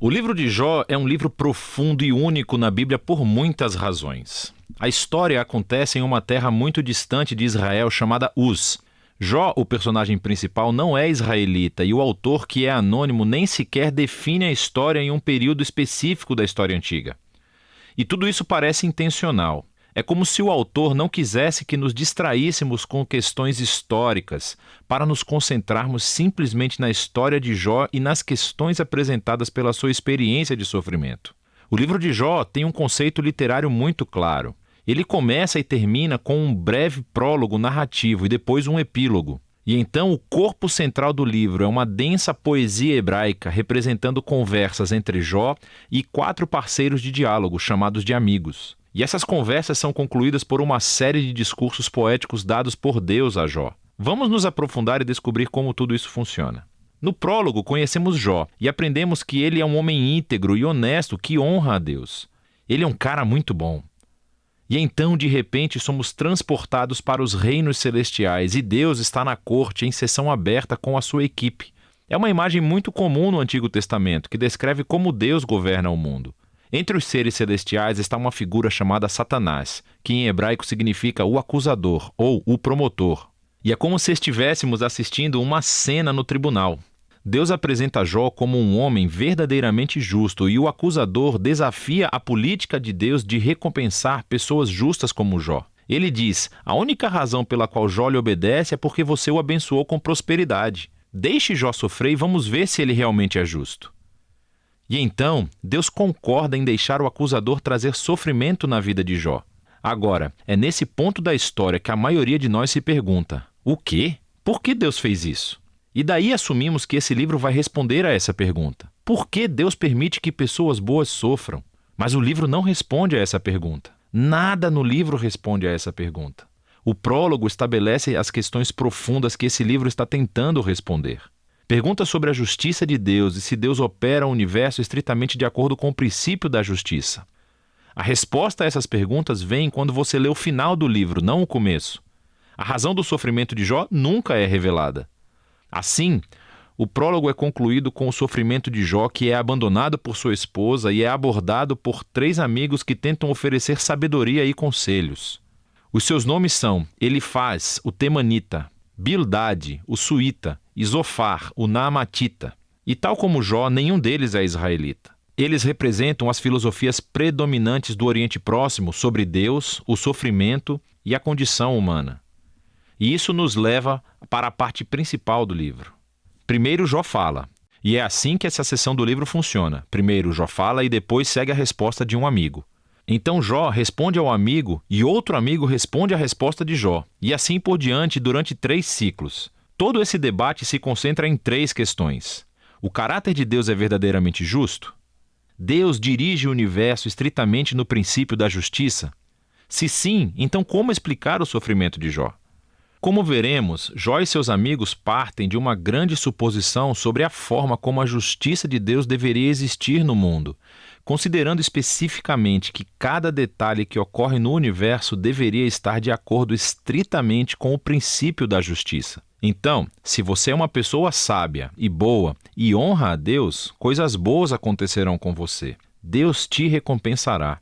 O livro de Jó é um livro profundo e único na Bíblia por muitas razões. A história acontece em uma terra muito distante de Israel chamada Uz. Jó, o personagem principal, não é israelita e o autor, que é anônimo, nem sequer define a história em um período específico da história antiga. E tudo isso parece intencional. É como se o autor não quisesse que nos distraíssemos com questões históricas, para nos concentrarmos simplesmente na história de Jó e nas questões apresentadas pela sua experiência de sofrimento. O livro de Jó tem um conceito literário muito claro. Ele começa e termina com um breve prólogo narrativo e depois um epílogo. E então o corpo central do livro é uma densa poesia hebraica representando conversas entre Jó e 4 parceiros de diálogo chamados de amigos. E essas conversas são concluídas por uma série de discursos poéticos dados por Deus a Jó. Vamos nos aprofundar e descobrir como tudo isso funciona. No prólogo, conhecemos Jó e aprendemos que ele é um homem íntegro e honesto que honra a Deus. Ele é um cara muito bom. E então, de repente, somos transportados para os reinos celestiais e Deus está na corte em sessão aberta com a sua equipe. É uma imagem muito comum no Antigo Testamento que descreve como Deus governa o mundo. Entre os seres celestiais está uma figura chamada Satanás, que em hebraico significa o acusador ou o promotor. E é como se estivéssemos assistindo uma cena no tribunal. Deus apresenta Jó como um homem verdadeiramente justo e o acusador desafia a política de Deus de recompensar pessoas justas como Jó. Ele diz: a única razão pela qual Jó lhe obedece é porque você o abençoou com prosperidade. Deixe Jó sofrer e vamos ver se ele realmente é justo. E então, Deus concorda em deixar o acusador trazer sofrimento na vida de Jó. Agora, é nesse ponto da história que a maioria de nós se pergunta: o quê? Por que Deus fez isso? E daí assumimos que esse livro vai responder a essa pergunta. Por que Deus permite que pessoas boas sofram? Mas o livro não responde a essa pergunta. Nada no livro responde a essa pergunta. O prólogo estabelece as questões profundas que esse livro está tentando responder. Pergunta sobre a justiça de Deus e se Deus opera o universo estritamente de acordo com o princípio da justiça. A resposta a essas perguntas vem quando você lê o final do livro, não o começo. A razão do sofrimento de Jó nunca é revelada. Assim, o prólogo é concluído com o sofrimento de Jó, que é abandonado por sua esposa e é abordado por 3 amigos que tentam oferecer sabedoria e conselhos. Os seus nomes são Elifaz, o Temanita, Bildade, o Suíta, e Zofar, o Naamatita. E tal como Jó, nenhum deles é israelita. Eles representam as filosofias predominantes do Oriente Próximo sobre Deus, o sofrimento e a condição humana. E isso nos leva para a parte principal do livro. Primeiro Jó fala, e é assim que essa seção do livro funciona. Primeiro Jó fala e depois segue a resposta de um amigo. Então Jó responde ao amigo e outro amigo responde à resposta de Jó, e assim por diante durante 3 ciclos. Todo esse debate se concentra em 3 questões. O caráter de Deus é verdadeiramente justo? Deus dirige o universo estritamente no princípio da justiça? Se sim, então como explicar o sofrimento de Jó? Como veremos, Jó e seus amigos partem de uma grande suposição sobre a forma como a justiça de Deus deveria existir no mundo, considerando especificamente que cada detalhe que ocorre no universo deveria estar de acordo estritamente com o princípio da justiça. Então, se você é uma pessoa sábia e boa e honra a Deus, coisas boas acontecerão com você. Deus te recompensará.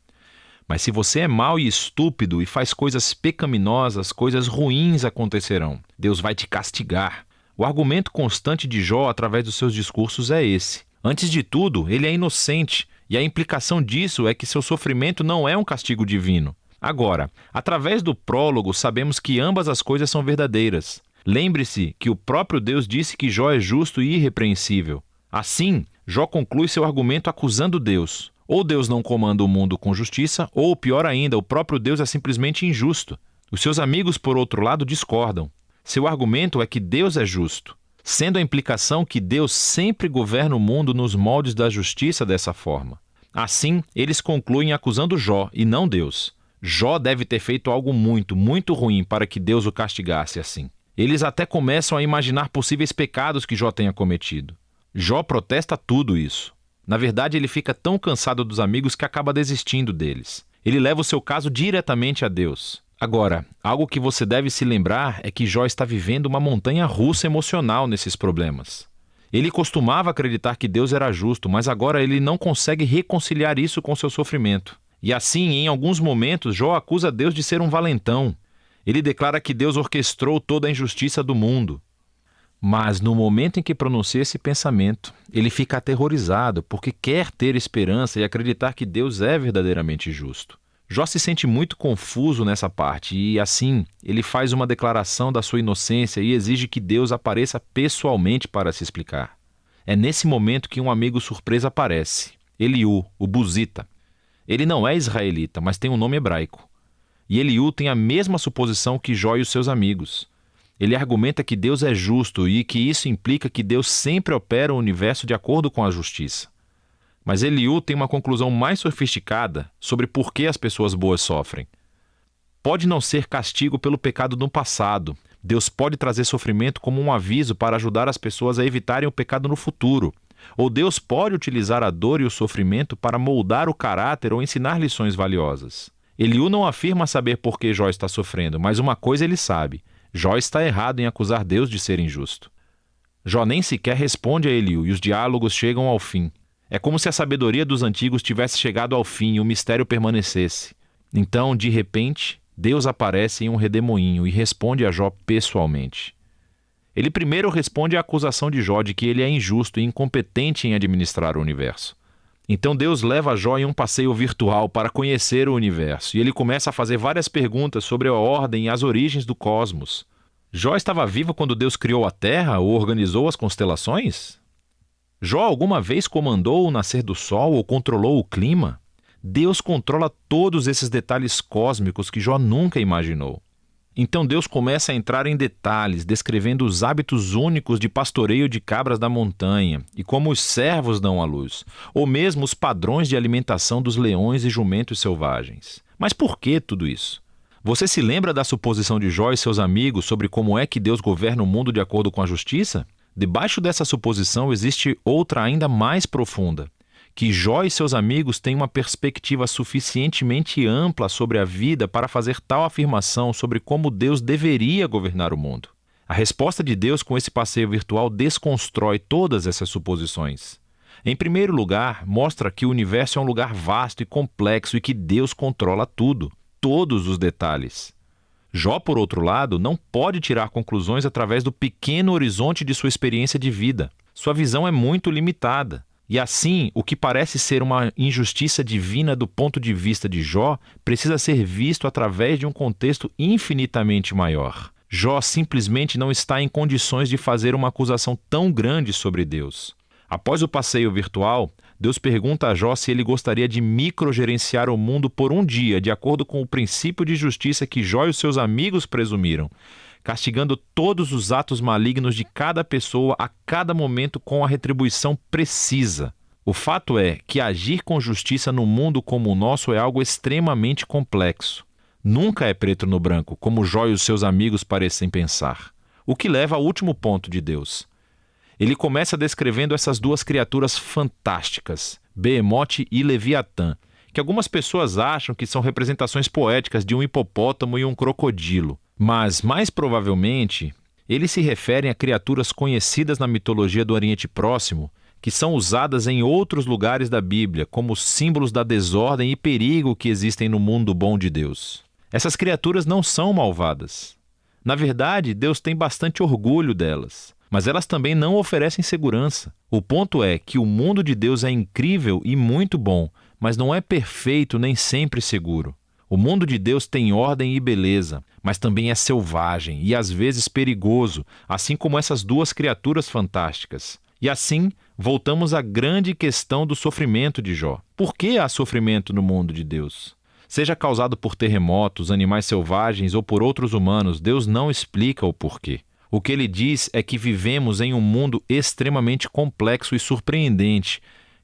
Mas se você é mau e estúpido e faz coisas pecaminosas, coisas ruins acontecerão. Deus vai te castigar. O argumento constante de Jó através dos seus discursos é esse. Antes de tudo, ele é inocente, e a implicação disso é que seu sofrimento não é um castigo divino. Agora, através do prólogo, sabemos que ambas as coisas são verdadeiras. Lembre-se que o próprio Deus disse que Jó é justo e irrepreensível. Assim, Jó conclui seu argumento acusando Deus. Ou Deus não comanda o mundo com justiça, ou, pior ainda, o próprio Deus é simplesmente injusto. Os seus amigos, por outro lado, discordam. Seu argumento é que Deus é justo, sendo a implicação que Deus sempre governa o mundo nos moldes da justiça dessa forma. Assim, eles concluem acusando Jó e não Deus. Jó deve ter feito algo muito, muito ruim para que Deus o castigasse assim. Eles até começam a imaginar possíveis pecados que Jó tenha cometido. Jó protesta tudo isso. Na verdade, ele fica tão cansado dos amigos que acaba desistindo deles. Ele leva o seu caso diretamente a Deus. Agora, algo que você deve se lembrar é que Jó está vivendo uma montanha-russa emocional nesses problemas. Ele costumava acreditar que Deus era justo, mas agora ele não consegue reconciliar isso com seu sofrimento. E assim, em alguns momentos, Jó acusa Deus de ser um valentão. Ele declara que Deus orquestrou toda a injustiça do mundo. Mas no momento em que pronuncia esse pensamento, ele fica aterrorizado porque quer ter esperança e acreditar que Deus é verdadeiramente justo. Jó se sente muito confuso nessa parte e, assim, ele faz uma declaração da sua inocência e exige que Deus apareça pessoalmente para se explicar. É nesse momento que um amigo surpresa aparece, Eliú, o Buzita. Ele não é israelita, mas tem um nome hebraico. E Eliú tem a mesma suposição que Jó e os seus amigos. Ele argumenta que Deus é justo e que isso implica que Deus sempre opera o universo de acordo com a justiça. Mas Eliú tem uma conclusão mais sofisticada sobre por que as pessoas boas sofrem. Pode não ser castigo pelo pecado no passado. Deus pode trazer sofrimento como um aviso para ajudar as pessoas a evitarem o pecado no futuro. Ou Deus pode utilizar a dor e o sofrimento para moldar o caráter ou ensinar lições valiosas. Eliú não afirma saber por que Jó está sofrendo, mas uma coisa ele sabe: Jó está errado em acusar Deus de ser injusto. Jó nem sequer responde a Eliú e os diálogos chegam ao fim. É como se a sabedoria dos antigos tivesse chegado ao fim e o mistério permanecesse. Então, de repente, Deus aparece em um redemoinho e responde a Jó pessoalmente. Ele primeiro responde à acusação de Jó de que ele é injusto e incompetente em administrar o universo. Então Deus leva Jó em um passeio virtual para conhecer o universo, e ele começa a fazer várias perguntas sobre a ordem e as origens do cosmos. Jó estava vivo quando Deus criou a Terra ou organizou as constelações? Jó alguma vez comandou o nascer do sol ou controlou o clima? Deus controla todos esses detalhes cósmicos que Jó nunca imaginou. Então Deus começa a entrar em detalhes, descrevendo os hábitos únicos de pastoreio de cabras da montanha e como os cervos dão à luz, ou mesmo os padrões de alimentação dos leões e jumentos selvagens. Mas por que tudo isso? Você se lembra da suposição de Jó e seus amigos sobre como é que Deus governa o mundo de acordo com a justiça? Debaixo dessa suposição existe outra ainda mais profunda, que Jó e seus amigos têm uma perspectiva suficientemente ampla sobre a vida para fazer tal afirmação sobre como Deus deveria governar o mundo. A resposta de Deus com esse passeio virtual desconstrói todas essas suposições. Em primeiro lugar, mostra que o universo é um lugar vasto e complexo e que Deus controla tudo, todos os detalhes. Jó, por outro lado, não pode tirar conclusões através do pequeno horizonte de sua experiência de vida. Sua visão é muito limitada. E assim, o que parece ser uma injustiça divina do ponto de vista de Jó precisa ser visto através de um contexto infinitamente maior. Jó simplesmente não está em condições de fazer uma acusação tão grande sobre Deus. Após o passeio virtual, Deus pergunta a Jó se ele gostaria de microgerenciar o mundo por um dia, de acordo com o princípio de justiça que Jó e os seus amigos presumiram, castigando todos os atos malignos de cada pessoa a cada momento com a retribuição precisa. O fato é que agir com justiça no mundo como o nosso é algo extremamente complexo. Nunca é preto no branco, como Jó e os seus amigos parecem pensar. O que leva ao último ponto de Deus. Ele começa descrevendo essas duas criaturas fantásticas, Beemote e Leviatã, que algumas pessoas acham que são representações poéticas de um hipopótamo e um crocodilo. Mas, mais provavelmente, eles se referem a criaturas conhecidas na mitologia do Oriente Próximo, que são usadas em outros lugares da Bíblia, como símbolos da desordem e perigo que existem no mundo bom de Deus. Essas criaturas não são malvadas. Na verdade, Deus tem bastante orgulho delas, mas elas também não oferecem segurança. O ponto é que o mundo de Deus é incrível e muito bom, mas não é perfeito nem sempre seguro. O mundo de Deus tem ordem e beleza, mas também é selvagem e às vezes perigoso, assim como essas duas criaturas fantásticas. E assim, voltamos à grande questão do sofrimento de Jó. Por que há sofrimento no mundo de Deus? Seja causado por terremotos, animais selvagens ou por outros humanos, Deus não explica o porquê. O que ele diz é que vivemos em um mundo extremamente complexo e surpreendente,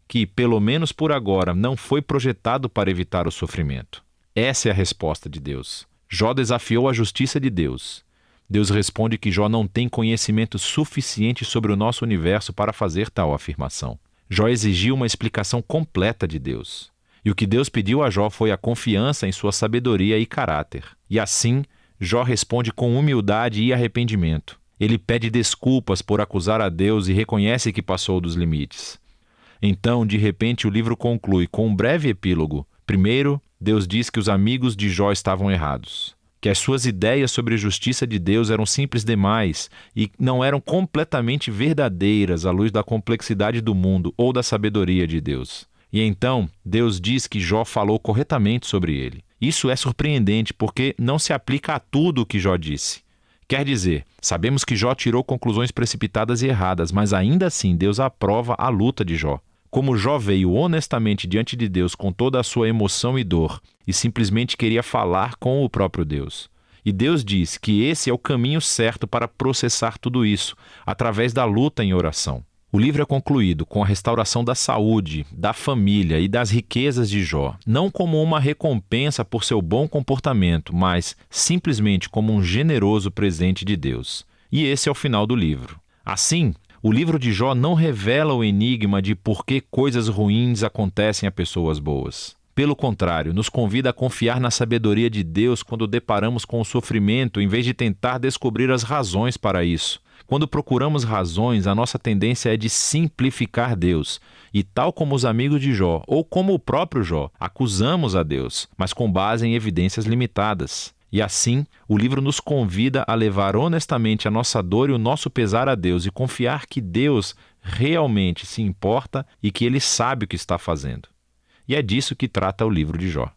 que, pelo menos por agora, não foi projetado para evitar o sofrimento. Essa é a resposta de Deus. Jó desafiou a justiça de Deus. Deus responde que Jó não tem conhecimento suficiente sobre o nosso universo para fazer tal afirmação. Jó exigiu uma explicação completa de Deus. E o que Deus pediu a Jó foi a confiança em sua sabedoria e caráter. E assim, Jó responde com humildade e arrependimento. Ele pede desculpas por acusar a Deus e reconhece que passou dos limites. Então, de repente, o livro conclui com um breve epílogo. Primeiro, Deus diz que os amigos de Jó estavam errados, que as suas ideias sobre a justiça de Deus eram simples demais e não eram completamente verdadeiras à luz da complexidade do mundo ou da sabedoria de Deus. E então, Deus diz que Jó falou corretamente sobre ele. Isso é surpreendente porque não se aplica a tudo o que Jó disse. Quer dizer, sabemos que Jó tirou conclusões precipitadas e erradas, mas ainda assim Deus aprova a luta de Jó. Como Jó veio honestamente diante de Deus com toda a sua emoção e dor e simplesmente queria falar com o próprio Deus. E Deus diz que esse é o caminho certo para processar tudo isso, através da luta em oração. O livro é concluído com a restauração da saúde, da família e das riquezas de Jó, não como uma recompensa por seu bom comportamento, mas simplesmente como um generoso presente de Deus. E esse é o final do livro. Assim, o livro de Jó não revela o enigma de por que coisas ruins acontecem a pessoas boas. Pelo contrário, nos convida a confiar na sabedoria de Deus quando deparamos com o sofrimento, em vez de tentar descobrir as razões para isso. Quando procuramos razões, a nossa tendência é de simplificar Deus. E tal como os amigos de Jó, ou como o próprio Jó, acusamos a Deus, mas com base em evidências limitadas. E assim, o livro nos convida a levar honestamente a nossa dor e o nosso pesar a Deus e confiar que Deus realmente se importa e que Ele sabe o que está fazendo. E é disso que trata o livro de Jó.